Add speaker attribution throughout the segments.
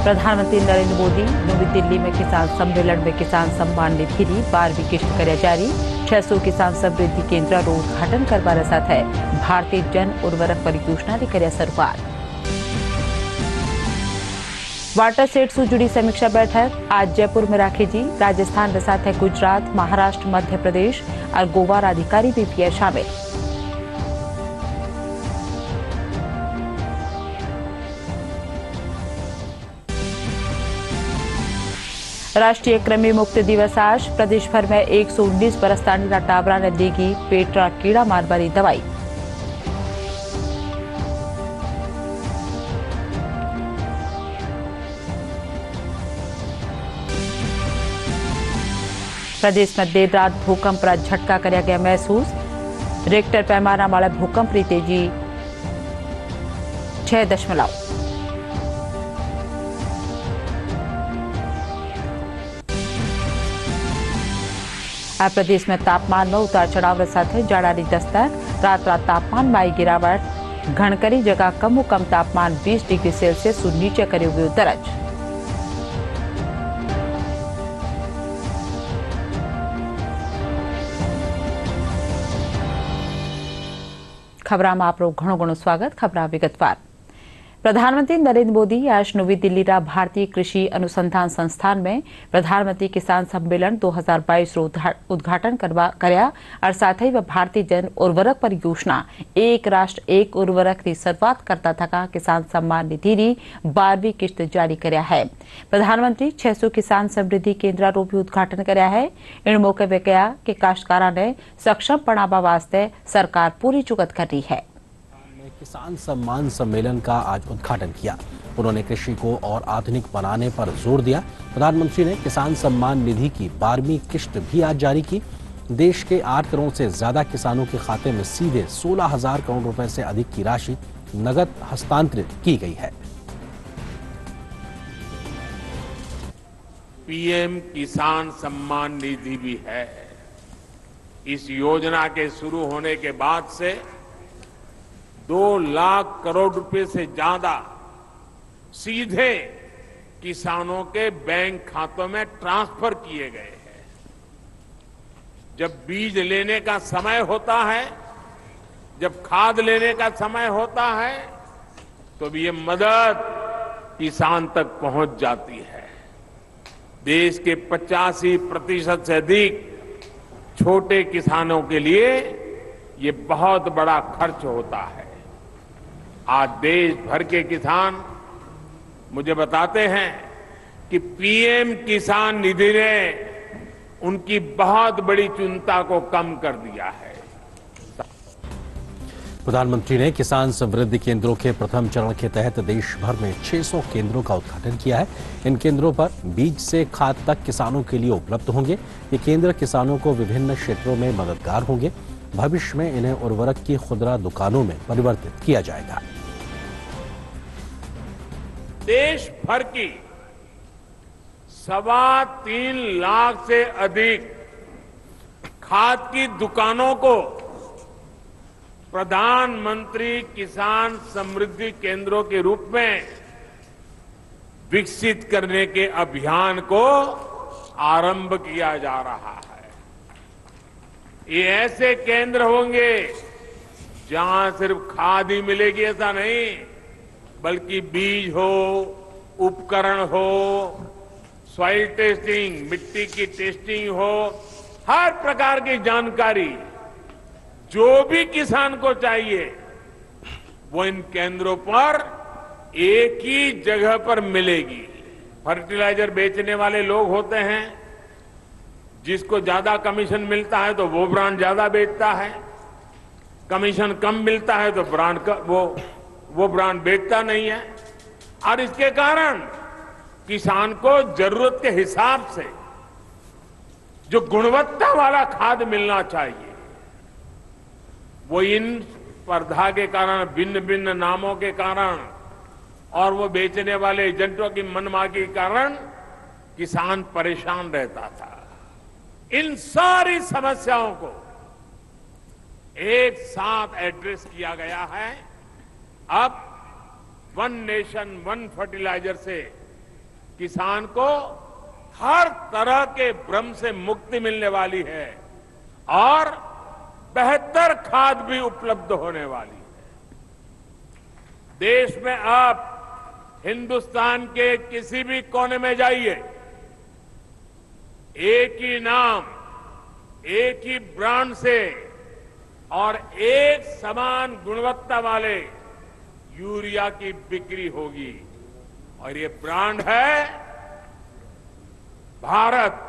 Speaker 1: प्रधानमंत्री नरेंद्र मोदी नवी दिल्ली में किसान सम्मेलन में किसान सम्मान निधि 12वीं किश्त करे जारी। 600 किसान समृद्धि केंद्र रो उद्घाटन करवाने साथ भारतीय जन उर्वरक परियोजना की करे शुरुआत। वाटर सेट से जुड़ी समीक्षा बैठक आज जयपुर में राखी जी। राजस्थान के साथ गुजरात, महाराष्ट्र, मध्य प्रदेश और गोवा अधिकारी भी किए शामिल। राष्ट्रीय कृमि मुक्त दिवस आज। प्रदेश भर में 119 बरस्तानी टाबरा ने देगी पेट कीड़ा मारवारी दवाई। प्रदेश में देर रात भूकंप का झटका कराया गया महसूस। रिक्टर पैमाना वाले भूकंप की तेजी 6.0। आ प्रदेश में तापमान में उतार चढ़ाव साथ जाड़ानी दस्तक। रात तापमान में आई गिरावट। घणकरी जगह कमो कम तापमान 20 डिग्री सेल्सियस नीचे करियो वियो दर्ज। खबरा में आपरो घणो घणो स्वागत। खबरा विगतवार। प्रधानमंत्री नरेंद्र मोदी आज नवी दिल्ली रा भारतीय कृषि अनुसंधान संस्थान में प्रधानमंत्री किसान सम्मेलन 2022 रो उद्घाटन करया और साथ ही भारतीय जन उर्वरक परियोजना एक राष्ट्र एक उर्वरक की शुरुआत करता थका किसान सम्मान निधि री 12वीं किश्त जारी करया है। प्रधानमंत्री 600 किसान समृद्धि केंद्र रो भी उद्घाटन करया है। इन मौके पर कहा कि काश्तकारा ने सक्षम बनावा वास्ते सरकार पूरी जुगत कर रही है।
Speaker 2: किसान सम्मान सम्मेलन का आज उद्घाटन किया। उन्होंने कृषि को और आधुनिक बनाने पर जोर दिया। प्रधानमंत्री ने किसान सम्मान निधि की 12वीं किश्त भी आज जारी की। देश के 8 करोड़ से ज्यादा किसानों के खाते में सीधे 16,000 करोड़ रुपए से अधिक की राशि नगद हस्तांतरित की गई है।
Speaker 3: पीएम किसान सम्मान निधि भी है। इस योजना के शुरू होने के बाद से 2 लाख करोड़ रुपए से ज्यादा सीधे किसानों के बैंक खातों में ट्रांसफर किए गए हैं। जब बीज लेने का समय होता है, जब खाद लेने का समय होता है, तो ये मदद किसान तक पहुंच जाती है। देश के 85% से अधिक छोटे किसानों के लिए ये बहुत बड़ा खर्च होता है। आज देश भर के किसान मुझे बताते हैं कि पीएम किसान निधि ने उनकी बहुत बड़ी चिंता को कम कर दिया है।
Speaker 2: प्रधानमंत्री ने किसान समृद्धि केंद्रों के प्रथम चरण के तहत देश भर में 600 केंद्रों का उद्घाटन किया है। इन केंद्रों पर बीज से खाद तक किसानों के लिए उपलब्ध होंगे। ये केंद्र किसानों को विभिन्न क्षेत्रों में मददगार होंगे। भविष्य में इन्हें उर्वरक की खुदरा दुकानों में परिवर्तित किया जाएगा।
Speaker 3: देश भर की 3.25 लाख से अधिक खाद की दुकानों को प्रधानमंत्री किसान समृद्धि केंद्रों के रूप में विकसित करने के अभियान को आरंभ किया जा रहा है। ये ऐसे केंद्र होंगे जहां सिर्फ खाद ही मिलेगी ऐसा नहीं, बल्कि बीज हो, उपकरण हो, सॉइल टेस्टिंग, मिट्टी की टेस्टिंग हो, हर प्रकार की जानकारी जो भी किसान को चाहिए वो इन केंद्रों पर एक ही जगह पर मिलेगी। फर्टिलाइजर बेचने वाले लोग होते हैं, जिसको ज्यादा कमीशन मिलता है तो वो ब्रांड ज्यादा बेचता है, कमीशन कम मिलता है तो वो ब्रांड बेचता नहीं है। और इसके कारण किसान को जरूरत के हिसाब से जो गुणवत्ता वाला खाद मिलना चाहिए, वो इन स्पर्धा के कारण, भिन्न भिन्न नामों के कारण और वो बेचने वाले एजेंटों की मनमानी के कारण किसान परेशान रहता था। इन सारी समस्याओं को एक साथ एड्रेस किया गया है। अब वन नेशन वन फर्टिलाइजर से किसान को हर तरह के भ्रम से मुक्ति मिलने वाली है और बेहतर खाद भी उपलब्ध होने वाली है। देश में आप हिंदुस्तान के किसी भी कोने में जाइए, एक ही नाम, एक ही ब्रांड से और एक समान गुणवत्ता वाले यूरिया की बिक्री होगी और ये ब्रांड है भारत।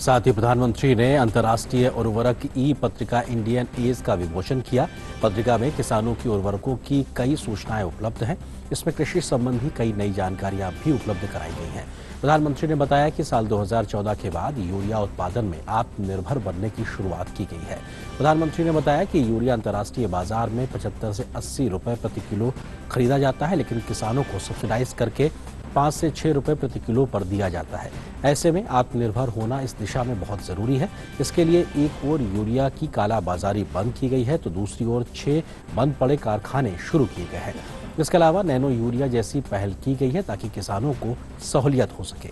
Speaker 2: साथ ही प्रधानमंत्री ने अंतर्राष्ट्रीय उर्वरक ई पत्रिका इंडियन एज का विमोचन किया। पत्रिका में किसानों की उर्वरकों की कई सूचनाएं उपलब्ध हैं। इसमें कृषि संबंधी कई नई जानकारियां भी उपलब्ध कराई गई हैं। प्रधानमंत्री ने बताया कि साल 2014 के बाद यूरिया उत्पादन में आत्मनिर्भर बनने की शुरुआत की गई है। प्रधानमंत्री ने बताया कि यूरिया अंतर्राष्ट्रीय बाजार में 75 से 80 रुपए प्रति किलो खरीदा जाता है, लेकिन किसानों को सब्सिडाइज करके 5 से 6 रुपए प्रति किलो पर दिया जाता है। ऐसे में आत्मनिर्भर होना इस दिशा में बहुत जरूरी है। इसके लिए एक ओर यूरिया की कालाबाजारी बंद की गई है तो दूसरी ओर 6 बंद पड़े कारखाने शुरू किए गए हैं। इसके अलावा नैनो यूरिया जैसी पहल की गई है ताकि किसानों को सहूलियत हो सके।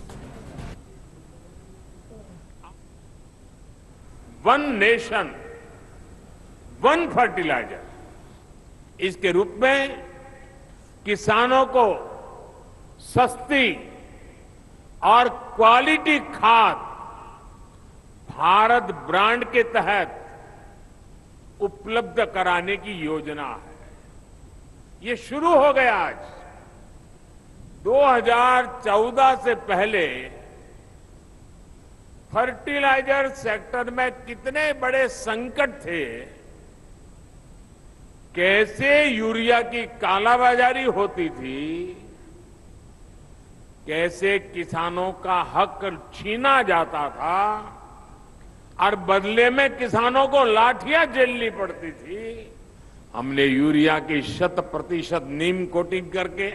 Speaker 3: वन नेशन वन फर्टिलाइजर, इसके रूप में किसानों को सस्ती और क्वालिटी खाद भारत ब्रांड के तहत उपलब्ध कराने की योजना है। ये शुरू हो गया आज। 2014 से पहले फर्टिलाइजर सेक्टर में कितने बड़े संकट थे, कैसे यूरिया की कालाबाजारी होती थी, कैसे किसानों का हक छीना जाता था और बदले में किसानों को लाठियां झेलनी पड़ती थी। हमने यूरिया की 100% नीम कोटिंग करके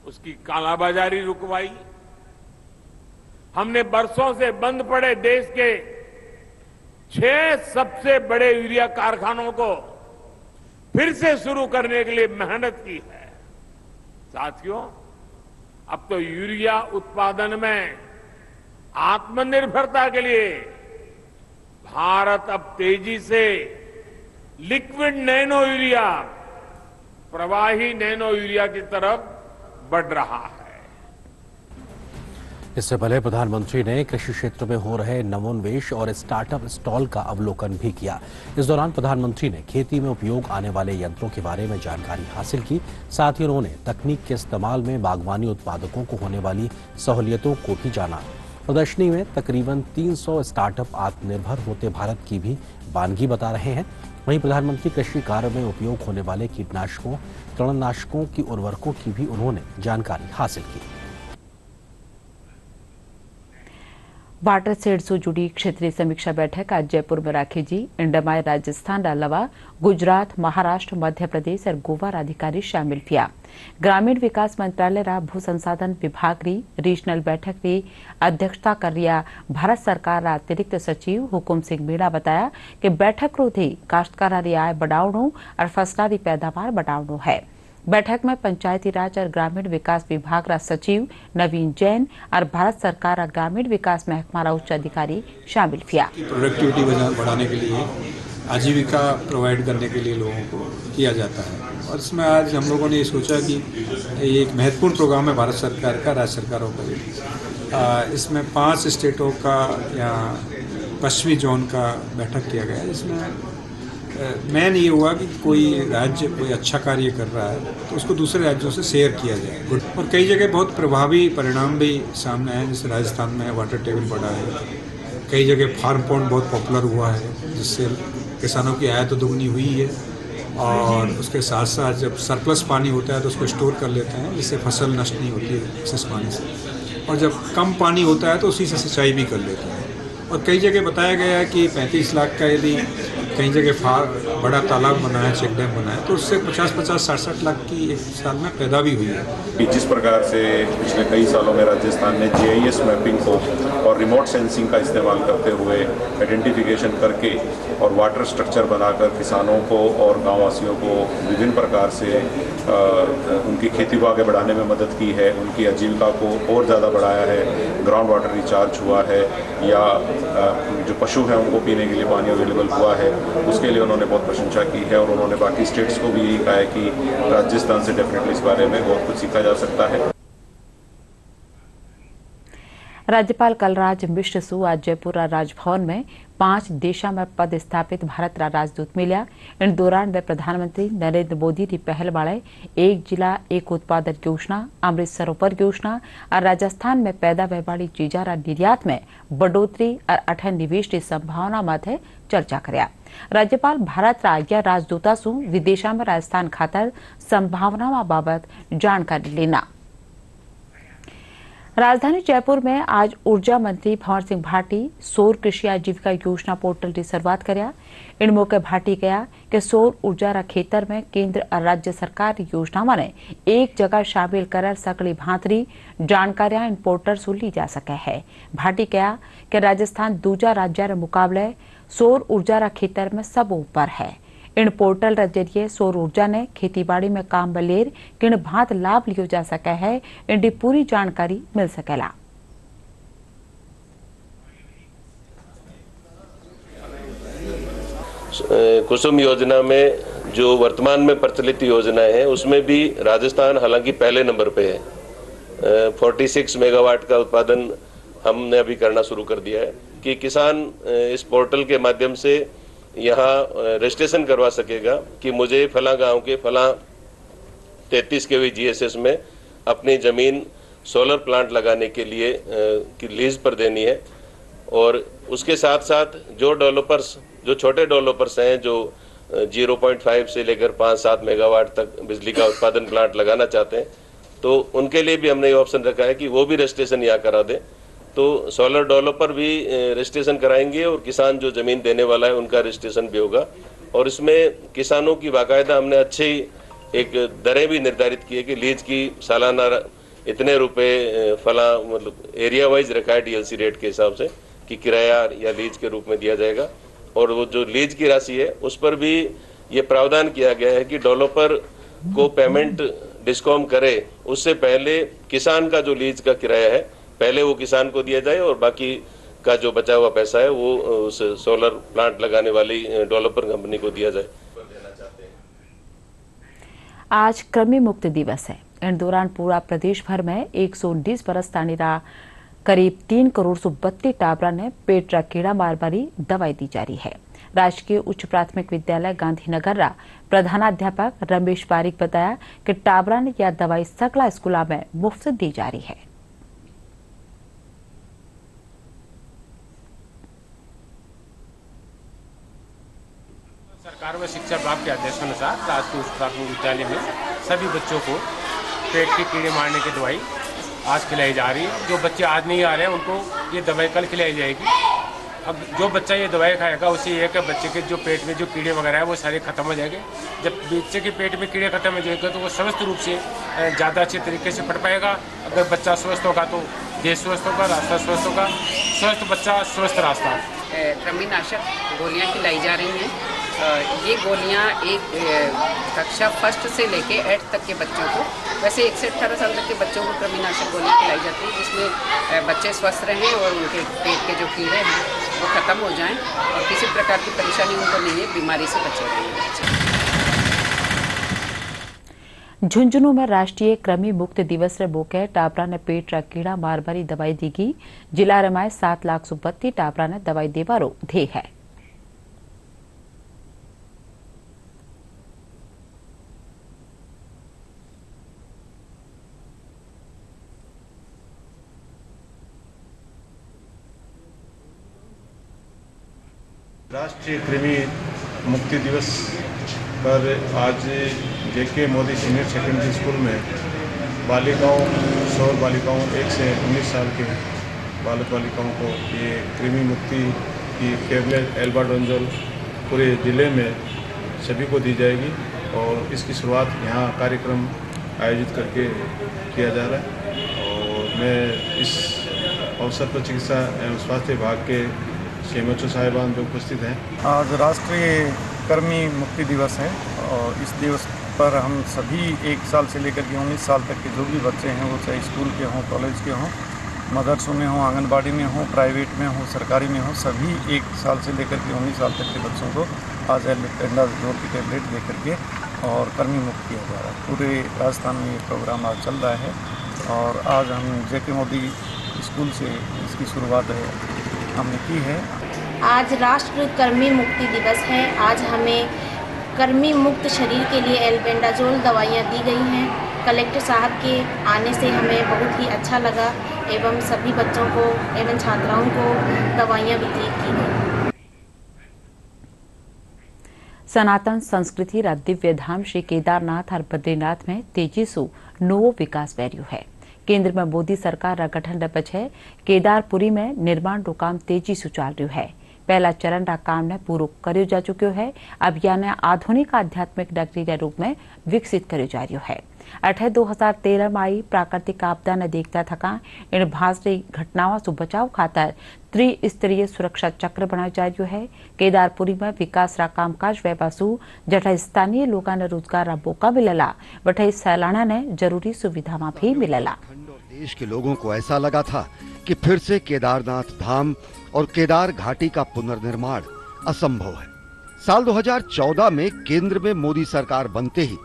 Speaker 3: उसकी कालाबाजारी रुकवाई। हमने बरसों से बंद पड़े देश के 6 सबसे बड़े यूरिया कारखानों को फिर से शुरू करने के लिए मेहनत की है। साथियों, अब तो यूरिया उत्पादन में आत्मनिर्भरता के लिए भारत अब तेजी से लिक्विड नैनो यूरिया, प्रवाही नैनो यूरिया की तरफ बढ़ रहा है।
Speaker 2: इससे पहले प्रधानमंत्री ने कृषि क्षेत्र में हो रहे नवोन्मेष और स्टार्टअप स्टॉल का अवलोकन भी किया। इस दौरान प्रधानमंत्री ने खेती में उपयोग आने वाले यंत्रों के बारे में जानकारी हासिल की। साथ ही उन्होंने तकनीक के इस्तेमाल में बागवानी उत्पादकों को होने वाली सहूलियतों को भी जाना। प्रदर्शनी में तकरीबन 300 स्टार्टअप आत्मनिर्भर होते भारत की भी वानगी बता रहे हैं। वहीं प्रधानमंत्री कृषि कार्य में उपयोग होने वाले कीटनाशकों, तृणनाशकों की उर्वरकों की भी उन्होंने जानकारी हासिल की।
Speaker 1: वाटर शेड से जुड़ी क्षेत्रीय समीक्षा बैठक आज जयपुर में राखी। इंडमाई राजस्थान अलावा गुजरात, महाराष्ट्र, मध्य प्रदेश और गोवा अधिकारी शामिल थिया। ग्रामीण विकास मंत्रालय रा भू संसाधन विभाग री रीजनल बैठक री अध्यक्षता कर रिया भारत सरकार रा अतिरिक्त सचिव हुकुम सिंह मीणा बताया कि बैठक रो थी काश्तकारा री आय बढ़ावणो और फसला री पैदावार बढ़ावणो है। बैठक में पंचायती राज और ग्रामीण विकास विभाग रा सचिव नवीन जैन और भारत सरकार रा ग्रामीण विकास महकमा रा उच्च अधिकारी शामिल थिया।
Speaker 4: प्रोडक्टिविटी बढ़ाने के लिए, आजीविका प्रोवाइड करने के लिए लोगों को किया जाता है और इसमें आज हम लोगों ने ये सोचा कि ये एक महत्वपूर्ण प्रोग्राम है भारत सरकार का, राज्य सरकारों का। इसमें 5 स्टेटों का या पश्चिमी जोन का बैठक किया गया। इसमें मेन ये हुआ कि कोई राज्य कोई अच्छा कार्य कर रहा है तो उसको दूसरे राज्यों से शेयर किया जाए और कई जगह बहुत प्रभावी परिणाम भी सामने आए। जैसे राजस्थान में वाटर टेबल बढ़ा है, कई जगह फार्म पॉन्ड बहुत पॉपुलर हुआ है जिससे किसानों की आय तो दुगनी हुई है और उसके साथ साथ जब सरप्लस पानी होता है तो उसको स्टोर कर लेते हैं जिससे फसल नष्ट नहीं होती है एक्सेस पानी से, और जब कम पानी होता है तो उसी से सिंचाई भी कर लेते हैं। और कई जगह बताया गया है कि 35 लाख का यदि कई जगह बड़ा तालाब बना है, चेक डैम बना है, तो उससे 50-60 लाख की एक साल में पैदा भी हुई है।
Speaker 5: जिस प्रकार से पिछले कई सालों में राजस्थान ने GIS मैपिंग को और रिमोट सेंसिंग का इस्तेमाल करते हुए आइडेंटिफिकेशन करके और वाटर स्ट्रक्चर बनाकर किसानों को और गाँववासियों को विभिन्न प्रकार से उनकी खेती को आगे बढ़ाने में मदद की है, उनकी आजीविका को और ज़्यादा बढ़ाया है, ग्राउंड वाटर रिचार्ज हुआ है, या जो पशु हैं उनको पीने के लिए पानी अवेलेबल हुआ है, उसके लिए उन्होंने बहुत प्रशंसा की है। और उन्होंने बाकी स्टेट्स को भी यही कहा है कि राजस्थान से डेफिनेटली इस बारे में बहुत कुछ सीखा जा सकता है।
Speaker 1: राज्यपाल कलराज मिश्र आज जयपुर राजभवन में 5 देशों में पद स्थापित भारत राजदूत मिलिया। इन दौरान वे प्रधानमंत्री नरेंद्र मोदी की पहल वाले एक जिला एक उत्पादन योजना, अमृत सरोवर योजना और राजस्थान में पैदा होने वाली चीजा निर्यात में बढ़ोतरी और अठन निवेश की संभावना मध्य चर्चा कर्या। राज्यपाल भारत या राजदूता सु विदेशा में राजस्थान खातर संभावनाओं बाबत जानकारी लेना। राजधानी जयपुर में आज ऊर्जा मंत्री भंवर सिंह भाटी सौर कृषि आजीविका योजना पोर्टल की शुरुआत कर्या। इन मौके भाटी कहा कि सौर ऊर्जा रा खेतर में केंद्र और राज्य सरकार योजनाओं ने एक जगह शामिल कर सकली भांतरी जानकारियां इन पोर्टल से ली जा सके है। भाटी कहा कि राजस्थान दूजा राज्य रे मुकाबले सौर ऊर्जा रा खेतर में सब ऊपर है। इन पोर्टल के जरिए सौर ऊर्जा ने खेतीबाड़ी में काम बलेर किन भांत लाभ लियो जा सके है, इनकी पूरी जानकारी मिल सकेला।
Speaker 6: कुसुम योजना में जो वर्तमान में प्रचलित योजना है उसमें भी राजस्थान हालांकि पहले नंबर पे है। 46 मेगावाट का उत्पादन हमने अभी करना शुरू कर दिया है कि किसान इस पोर्टल के माध्यम से यहाँ रजिस्ट्रेशन करवा सकेगा कि मुझे फला गांव के फला 33 kV GSS में अपनी जमीन सोलर प्लांट लगाने के लिए की लीज पर देनी है। और उसके साथ साथ जो छोटे डेवलपर्स हैं जो 0.5 से लेकर 5-7 मेगावाट तक बिजली का उत्पादन प्लांट लगाना चाहते हैं, तो उनके लिए भी हमने ये ऑप्शन रखा है कि वो भी रजिस्ट्रेशन यहाँ करा दें। तो सोलर डेवलपर भी रजिस्ट्रेशन कराएंगे और किसान जो जमीन देने वाला है उनका रजिस्ट्रेशन भी होगा। और इसमें किसानों की बाकायदा हमने अच्छी एक दरें भी निर्धारित की है कि लीज की सालाना इतने रुपए फला मतलब एरिया वाइज रखा है DLC रेट के हिसाब से कि किराया या लीज के रूप में दिया जाएगा। और वो जो लीज की राशि है उस पर भी ये प्रावधान किया गया है कि डेवलपर को पेमेंट डिस्कॉम करे उससे पहले किसान का जो लीज का किराया है पहले वो किसान को दिया जाए और बाकी का जो बचा हुआ पैसा है वो उस सोलर प्लांट लगाने वाली डेवलपर कंपनी को दिया जाए।
Speaker 1: आज कृमि मुक्त दिवस है। इन दौरान पूरा प्रदेश भर में 119 बरस तानीरा करीब 3 करोड़ 32 टाबरा ने पेट रा कीड़ा मारवारी दवाई दी जा रही है। राजकीय उच्च प्राथमिक विद्यालय गांधीनगर रा प्रधानाध्यापक रमेश पारिक बताया कि टाबरा ने यह दवाई सकला स्कूलों में मुफ्त दी जा रही है।
Speaker 7: सरकार व शिक्षा विभाग के आदेशानुसार राजकीय उच्च प्राथमिक विद्यालय में सभी बच्चों को पेट के कीड़े मारने की दवाई आज खिलाई जा रही है। जो बच्चे आज नहीं आ रहे हैं उनको ये दवाई कल खिलाई जाएगी। अब जो बच्चा ये दवाई खाएगा उसे ये कि बच्चे के जो पेट में जो कीड़े वगैरह है वो सारे खत्म हो जाएंगे। जब बच्चे के पेट में कीड़े खत्म हो जाएंगे तो वो स्वस्थ रूप से ज़्यादा अच्छे तरीके से पढ़ पाएगा। अगर बच्चा स्वस्थ होगा तो देश स्वस्थ होगा, रास्ता स्वस्थ होगा। स्वस्थ बच्चा स्वस्थ रास्ता।
Speaker 8: कृमिनाशक गोलियाँ खिलाई जा रही हैं। ये गोलियाँ एक कक्षा 1 से लेके 8 तक के बच्चों को, वैसे 1 से 18 साल तक के बच्चों को कृमिनाशक गोलियाँ खिलाई जाती है, जिसमें बच्चे स्वस्थ रहें और उनके पेट के जो कीड़े हैं वो ख़त्म हो जाएं और किसी प्रकार की परेशानी उनको नहीं है, बीमारी से बचे रहें।
Speaker 1: झुंझुनू में राष्ट्रीय कृमि मुक्त दिवस रे मौके टाबरा ने पेट रा कीड़ा मारवारी दवाई दीगी। जिला रमाय 7,32,000 टाबरा ने दवाई देवारो ध्येय है।
Speaker 9: राष्ट्रीय कृमि मुक्ति दिवस पर आज JK Modi senior secondary school में बालिकाओं 100 बालिकाओं 1 से 19 साल के बालक बालिकाओं को ये कृमि मुक्ति की टेबलेट एल्बाडोंजोल पूरे ज़िले में सभी को दी जाएगी और इसकी शुरुआत यहाँ कार्यक्रम आयोजित करके किया जा रहा है। और मैं इस अवसर पर चिकित्सा एवं स्वास्थ्य विभाग के CMHO साहिबान जो उपस्थित हैं।
Speaker 10: आज राष्ट्रीय कर्मी मुक्ति दिवस है और इस दिवस पर हम सभी 1 साल से लेकर के 19 साल तक के जो भी बच्चे हैं, वो चाहे स्कूल के हों, कॉलेज के हों, मदरसों में हों, आंगनबाड़ी में हों, प्राइवेट में हों, सरकारी में हों, सभी 1 साल से लेकर के 19 साल तक के बच्चों को आज एल्बेंडाजोल की टैबलेट दे करके और कर्मी मुक्त किया जा रहा है। पूरे राजस्थान में ये प्रोग्राम आज चल रहा है और आज हम JK मोदी स्कूल से इसकी शुरुआत हमने की है।
Speaker 11: आज राष्ट्रीय कर्मी मुक्ति दिवस है। आज हमें कर्मी मुक्त शरीर के लिए एल्बेंडाजोल दवाइयाँ दी गई हैं। कलेक्टर साहब के आने से हमें बहुत ही अच्छा लगा एवं सभी बच्चों को एवं छात्राओं को दवाइयाँ वितरित की गई।
Speaker 1: सनातन संस्कृति रा दिव्य धाम श्री केदारनाथ और बद्रीनाथ में तेजी से नवो विकास वैर्यू है। केंद्र में मोदी सरकार रा गठन रे पछे केदारपुरी में निर्माण रो काम तेजी से चाल रह्यो है। पहला चरण रा काम ने पूरो कर्यो जा चुक्यो है। अब याने आधुनिक आध्यात्मिक नगरी के रूप में विकसित कर्यो जा रह्यो है। अठे 2013 में आई प्राकृतिक आपदा ने देखता थका इन भाजरी घटनाओं से बचाव खातर त्रिस्तरीय सुरक्षा चक्र बनायो जा रह्यो है। केदारपुरी में विकास रा कामकाज वेबासु जठे स्थानीय लोगों ने रोजगार रा मौका मिलला, वठे सैलाना ने जरूरी सुविधा भी मिलला।
Speaker 12: देश के लोगों को ऐसा लगा था कि फिर से केदारनाथ धाम और केदार घाटी का पुनर्निर्माण असंभव है। साल 2014 में केंद्र में मोदी सरकार बनते ही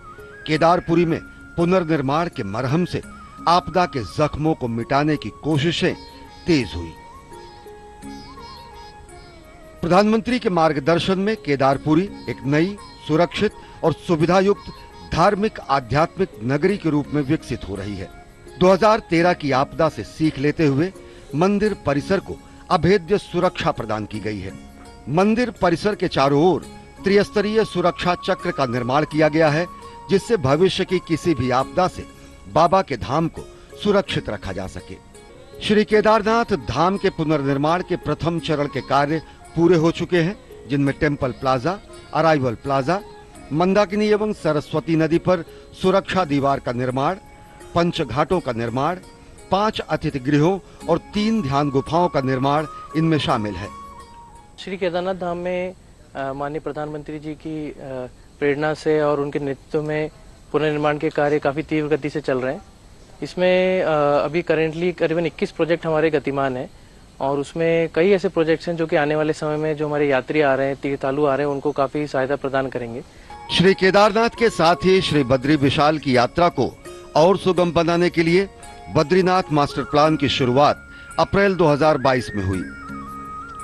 Speaker 12: केदारपुरी में पुनर्निर्माण के मरहम से आपदा के जख्मों को मिटाने की कोशिशें तेज हुई। प्रधानमंत्री के मार्गदर्शन में केदारपुरी एक नई, सुरक्षित और सुविधायुक्त धार्मिक आध्यात्मिक नगरी के रूप में विकसित हो रही है। 2013 की आपदा से सीख लेते हुए मंदिर परिसर को अभेद्य सुरक्षा प्रदान की गई है। मंदिर परिसर के चारों ओर त्रिस्तरीय सुरक्षा चक्र का निर्माण किया गया है, जिससे भविष्य की किसी भी आपदा से बाबा के धाम को सुरक्षित रखा जा सके। श्री केदारनाथ धाम के पुनर्निर्माण के प्रथम चरण के कार्य पूरे हो चुके हैं, जिनमें temple plaza, arrival plaza, Mandakini एवं सरस्वती नदी पर सुरक्षा दीवार का निर्माण, पंच घाटों का निर्माण, 5 अतिथि गृहों और 3 ध्यान गुफाओं का निर्माण इनमें शामिल है।
Speaker 13: श्री केदारनाथ धाम में माननीय प्रधानमंत्री जी की प्रेरणा से और उनके नेतृत्व में पुनर्निर्माण के कार्य काफ़ी तीव्र गति से चल रहे हैं। इसमें अभी करेंटली करीबन 21 प्रोजेक्ट हमारे गतिमान हैं और उसमें कई ऐसे प्रोजेक्ट्स हैं जो कि आने वाले समय में जो हमारे यात्री आ रहे हैं, तीर्थालु आ रहे हैं, उनको काफ़ी सहायता प्रदान करेंगे।
Speaker 12: श्री केदारनाथ के साथ ही श्री बद्री विशाल की यात्रा को और सुगम बनाने के लिए बद्रीनाथ मास्टर प्लान की शुरुआत अप्रैल 2022 में हुई।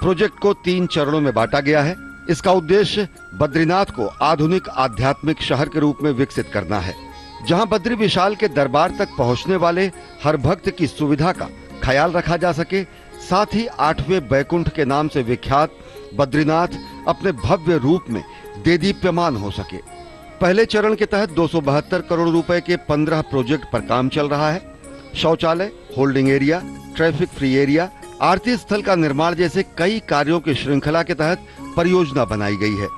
Speaker 12: प्रोजेक्ट को 3 चरणों में बांटा गया है। इसका उद्देश्य बद्रीनाथ को आधुनिक आध्यात्मिक शहर के रूप में विकसित करना है, जहां बद्री विशाल के दरबार तक पहुंचने वाले हर भक्त की सुविधा का ख्याल रखा जा सके। साथ ही 8वें बैकुंठ के नाम से विख्यात बद्रीनाथ अपने भव्य रूप में देदीप्यमान हो सके। पहले चरण के तहत 272 करोड़ रुपए के 15 प्रोजेक्ट पर काम चल रहा है। शौचालय, holding area, traffic free area, आरती स्थल का निर्माण जैसे कई कार्यों की श्रृंखला के तहत परियोजना बनाई गई है।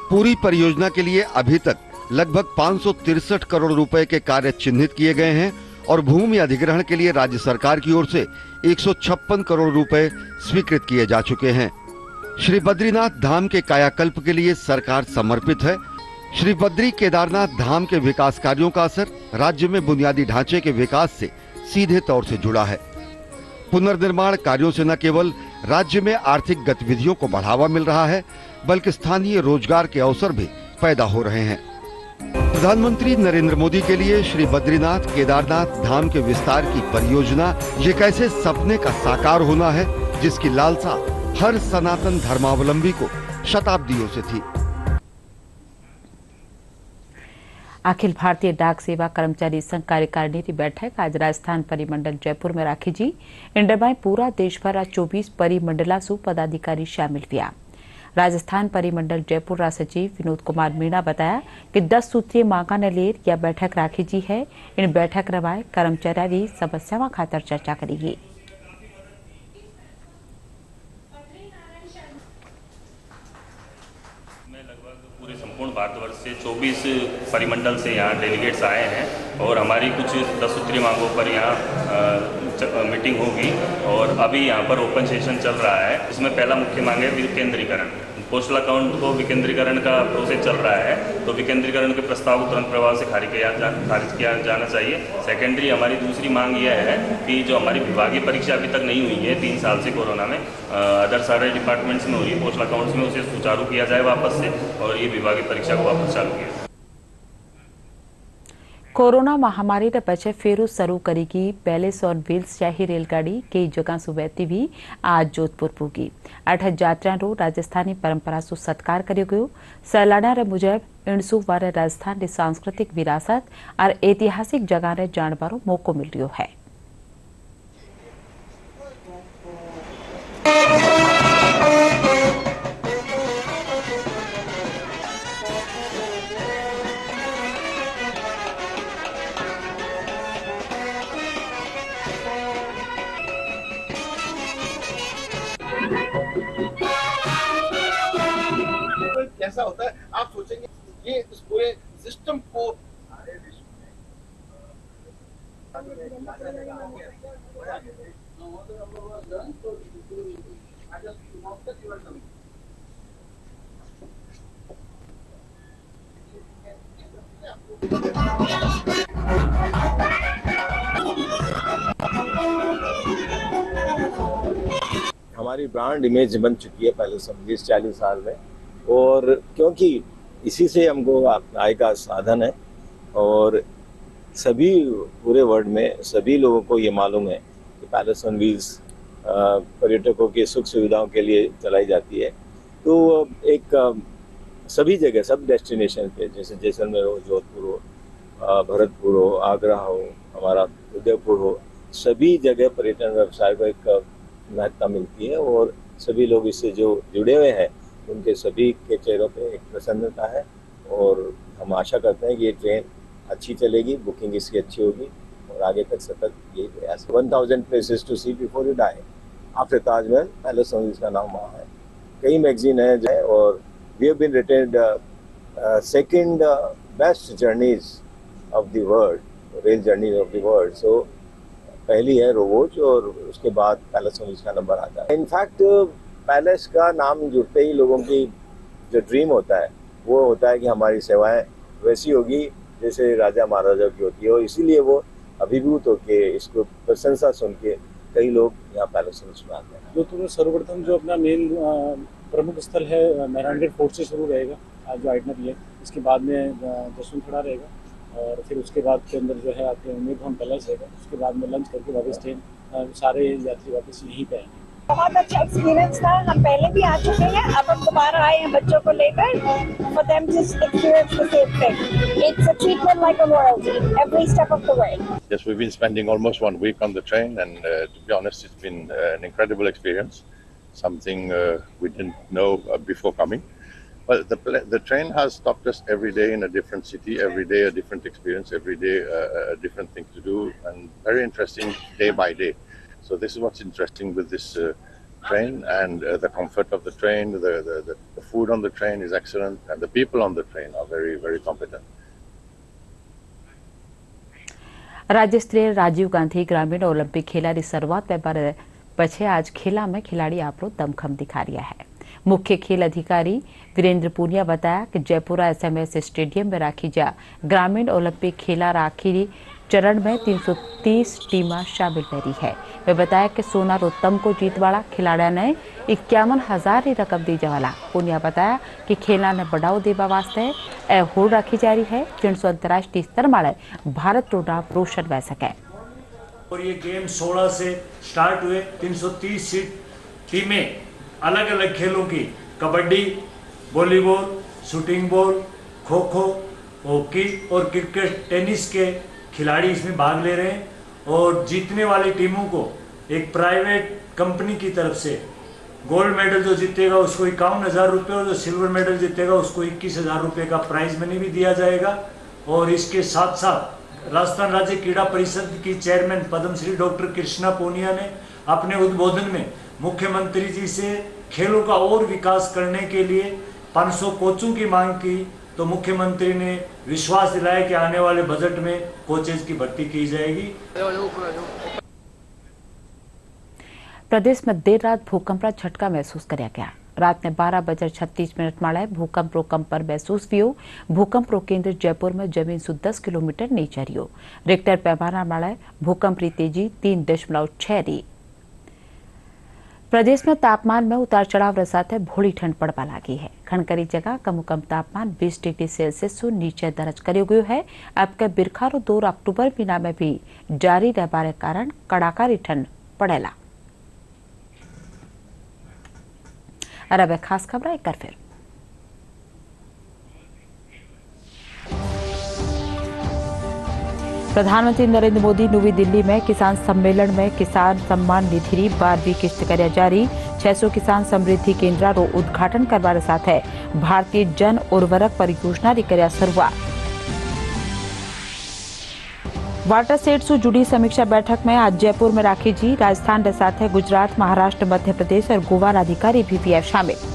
Speaker 12: पूरी परियोजना के लिए अभी तक लगभग 563 करोड़ रुपए के कार्य चिन्हित किए गए हैं और भूमि अधिग्रहण के लिए राज्य सरकार की ओर से 156 करोड़ रुपए स्वीकृत किए जा चुके हैं। श्री बद्रीनाथ धाम के कायाकल्प के लिए सरकार समर्पित है। श्री बद्री केदारनाथ धाम के विकास कार्यों का असर राज्य में बुनियादी ढांचे के विकास से सीधे तौर से जुड़ा है। पुनर्निर्माण कार्यों से न केवल राज्य में आर्थिक गतिविधियों को बढ़ावा मिल रहा है, बल्कि स्थानीय रोजगार के अवसर भी पैदा हो रहे हैं। प्रधानमंत्री नरेंद्र मोदी के लिए श्री बद्रीनाथ केदारनाथ धाम के विस्तार की परियोजना ये कैसे सपने का साकार होना है, जिसकी लालसा हर सनातन धर्मावलंबी को शताब्दियों से थी।
Speaker 1: अखिल भारतीय डाक सेवा कर्मचारी संघ कार्यकारिणी की बैठक आज राजस्थान परिमंडल जयपुर में राखी जी। इंडर पूरा देश भर 24 परिमंडला सु पदाधिकारी शामिल हुआ। राजस्थान परिमंडल जयपुर रा सचिव विनोद कुमार मीणा बताया कि 10 सूत्रीय मांगा ने लेर यह बैठक राखी जी है। इन बैठक रवाए कर्मचारी समस्याओं खातर चर्चा करेगी।
Speaker 14: 24 परिमंडल से यहाँ डेलीगेट्स आए हैं और हमारी कुछ 10 सूत्रीय मांगों पर यहाँ मीटिंग होगी और अभी यहाँ पर ओपन सेशन चल रहा है। इसमें पहला मुख्य मांग है विकेंद्रीकरण। पोस्टल अकाउंट को विकेंद्रीकरण का प्रोसेस चल रहा है, तो विकेंद्रीकरण के प्रस्ताव को तुरंत प्रभाव से खारिज किया जाना चाहिए। सेकेंडरी हमारी दूसरी मांग यह है कि जो हमारी विभागीय परीक्षा अभी तक नहीं हुई है 3 साल से कोरोना में, अदर सारे डिपार्टमेंट्स में हो रही है, पोस्टल अकाउंट्स में उसे सुचारू किया जाए वापस से और ये विभागीय परीक्षा को वापस चालू किया जाए।
Speaker 1: कोरोना महामारी ने पछे फेरू शुरू करेगी पैलेस ऑन व्हील्स शाही रेलगाड़ी कई जगह सुबहती भी आज जोधपुर पूगी। 8 यात्रियों राजस्थानी परंपरा सु सत्कार करो गयो। सैलानियों रे मुजब इणसू वारे राजस्थान की सांस्कृतिक विरासत और ऐतिहासिक जगह ने जानवारो मौको मिल रहा है।
Speaker 15: कैसा होता है आप सोचेंगे ये इस पूरे सिस्टम को
Speaker 16: हमारी ब्रांड इमेज बन चुकी है पहले 40 साल में, और क्योंकि इसी से हमको आय का साधन है और सभी पूरे वर्ल्ड में सभी लोगों को ये मालूम है कि पैलेस ऑन व्हील्स पर्यटकों की सुख सुविधाओं के लिए चलाई जाती है। तो एक सभी जगह सब डेस्टिनेशन पे जैसे जैसलमेर हो, जोधपुर हो, भरतपुर हो, आगरा हो, हमारा उदयपुर हो, सभी जगह पर्यटन व्यवसाय को एक महत्ता मिलती है और सभी लोग इससे जो जुड़े हुए हैं उनके सभी के चेहरों पे एक प्रसन्नता है और हम आशा करते हैं कि ये ट्रेन अच्छी चलेगी, बुकिंग इसकी अच्छी होगी और आगे तक सतत यही प्रयास। 1000 places to see before you die. After Taj Mahal Palace on Wheels का नाम वहाँ है। कई मैगजीन है और we have been rated second best journeys of the world, rail journeys of the world. So पहली है रोबोज और उसके बाद पैलेस ऑन व्हील्स का नंबर आता है। इनफैक्ट पैलेस का नाम जुड़ते ही लोगों की जो ड्रीम होता है वो होता है कि हमारी सेवाएं वैसी होगी जैसे राजा महाराजा की होती है और इसीलिए वो अभिभूत होके इसको प्रशंसा सुन के कई लोग यहाँ पैलेस में आते हैं।
Speaker 17: जोधपुर में सर्वप्रथम जो अपना मेन प्रमुख स्थल है मेहरानगढ़ फोर्ट से शुरू रहेगा, आज जो आइटनरी है, इसके बाद में जसवंतपुरा रहेगा और फिर उसके बाद के अंदर जो है आपके उम्मीद होम पैलेस रहेगा। उसके बाद में लंच करके वापस ट्रेन सारे यात्री वापस यहीं पे आएंगे।
Speaker 18: बहुत अच्छा एक्सपीरियंस था। हम पहले भी आ चुके हैं, अब हम दोबारा आए हैं बच्चों को लेकर for them to experience the same thing. It's a treatment like a royalty every step of the way.
Speaker 19: Yes, we've been spending almost 1 week on the train, and to be honest, it's been an incredible experience. Something we didn't know before coming. But the train has stopped us every day in a different city, every day a different experience, every day a different thing to do, and very interesting day by day. So this is what's interesting with this train, and the comfort of the train, the food on the train is excellent, and the people on the train are very, very competent.
Speaker 1: राज्य स्तरीय राजीव गांधी ग्रामीण Olympic खेला की शुरुआत में पछे आज खेला में खिलाड़ी आपरो दमखम दिखा रहा है। मुख्य खेल अधिकारी वीरेंद्र पूनिया बताया कि जयपुरा एसएमएस स्टेडियम में राखी जा ग्रामीण ओलंपिक खेला राखी चरण में 330 टीमें शामिल रही है। वे बताया कि सोना रोत्तम को जीत वाला खिलाड़ियों ने 51,000 की रकम दी जावाला। पूनिया बताया कि खेला ने बढ़ाव देवा वास्ते ए होड़ रखी जा रही है जिनसो अंतर्राष्ट्रीय स्तर मारे भारत रो नाम रोशन वह सके।
Speaker 20: और ये गेम 16 से स्टार्ट हुए। 330 टीमें अलग अलग खेलों की kabaddi, volleyball, shooting ball, kho kho, hockey और क्रिकेट, टेनिस के खिलाड़ी इसमें भाग ले रहे हैं और जीतने वाली टीमों को एक प्राइवेट कंपनी की तरफ से गोल्ड मेडल जो जीतेगा उसको 51,000 रुपये और जो सिल्वर मेडल जीतेगा उसको 21,000 रुपये का प्राइज मनी भी दिया जाएगा। और इसके साथ साथ राजस्थान राज्य क्रीड़ा परिषद की चेयरमैन पद्मश्री डॉक्टर कृष्णा पूनिया ने अपने उद्बोधन में मुख्यमंत्री जी से खेलों का और विकास करने के लिए 500 कोचों की मांग की, तो मुख्यमंत्री ने विश्वास दिलाया कि आने वाले बजट में कोचेज की भर्ती की जाएगी।
Speaker 1: प्रदेश में देर रात भूकंप का झटका महसूस किया गया। रात ने 12:36 माळे भूकंप कंपर महसूस हुयो। भूकंप केंद्र जयपुर में जमीन से 10 किलोमीटर नीचे रहियो। रिक्टर पैमाना माळे भूकंप की तेजी 3.6 रही। प्रदेश में तापमान में उतार चढ़ाव साथ भोड़ी ठंड पड़वा लगी है। खणकरी जगह कम तापमान 20 डिग्री सेल्सियस से नीचे दर्ज करो गयो है। अब के बिरखारो दौर अक्टूबर महीना में भी जारी रहने कारण कड़ाकारी ठंड पड़ेला। और अब खास खबर एक बार फिर। प्रधानमंत्री नरेंद्र मोदी नवी दिल्ली में किसान सम्मेलन में किसान सम्मान निधि री 12वीं किस्त कर्या जारी। 600 किसान समृद्धि केंद्र रो उद्घाटन करवाने साथ भारतीय जन उर्वरक परियोजना री कर्या शुरुआत। वाटर सेट से जुड़ी समीक्षा बैठक में आज जयपुर में राखी जी। राजस्थान के साथ गुजरात, महाराष्ट्र, मध्य प्रदेश और गोवा अधिकारी भी हुए शामिल।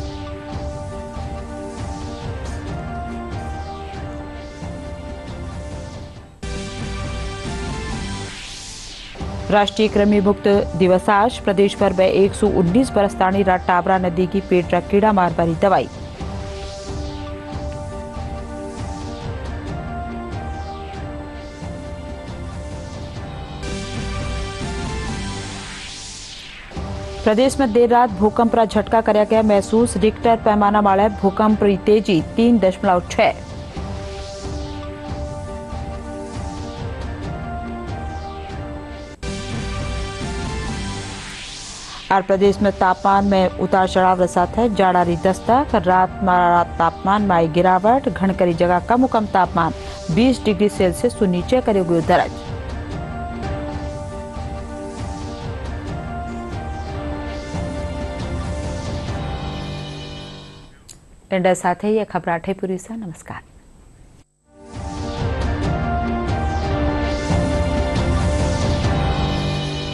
Speaker 1: राष्ट्रीय कृमि मुक्त दिवस आज। प्रदेश भर में 119 बरस ताणी रात टाबरा नदी की पेट कीड़ा मार वाली दवाई। प्रदेश में देर रात भूकंप का झटका करया गया महसूस। रिक्टर पैमाना माळे भूकंप की तेजी 3.6। और प्रदेश में तापमान में उतार चढ़ाव साथ जाड़ा दस्तक। रात तापमान में आई गिरावट। घणकरी जगह कम तापमान 20 डिग्री सेल्सियस से नीचे करो गयो दर्ज। इंडा साथ ही यह खबर पूरी सा। नमस्कार।